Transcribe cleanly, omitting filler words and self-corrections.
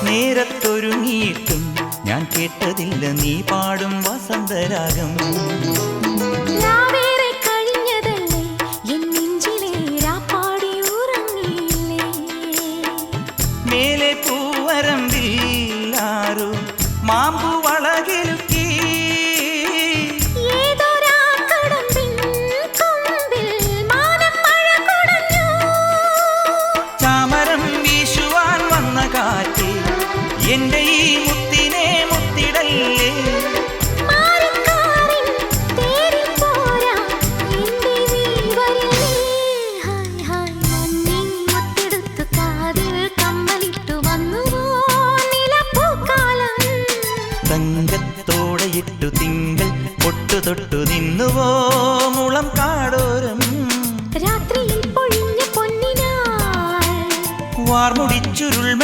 നേരത്തൊരുങ്ങിയിട്ടും ഞാൻ കേട്ടതില്ല നീ പാടും വസന്തരാഗം. മേലെ പൂവരമ്പിൽ ആരോ മാമ്പു വളകിലുക്കി ചാമരം വീശുവാൻ വന്ന കാറ്റ് എന്റെ ഈ മുത്തിനെ മുത്തിടല്ലേ. തങ്കത്തോടെയിട്ടു തിങ്കൾ പൊട്ടു തൊട്ടു നിന്നുവോ മുളം കാടോരം. രാത്രിയിൽ പൊഴിഞ്ഞ പൊന്നിനാൽ വാർമുടിച്ചുരുൾമ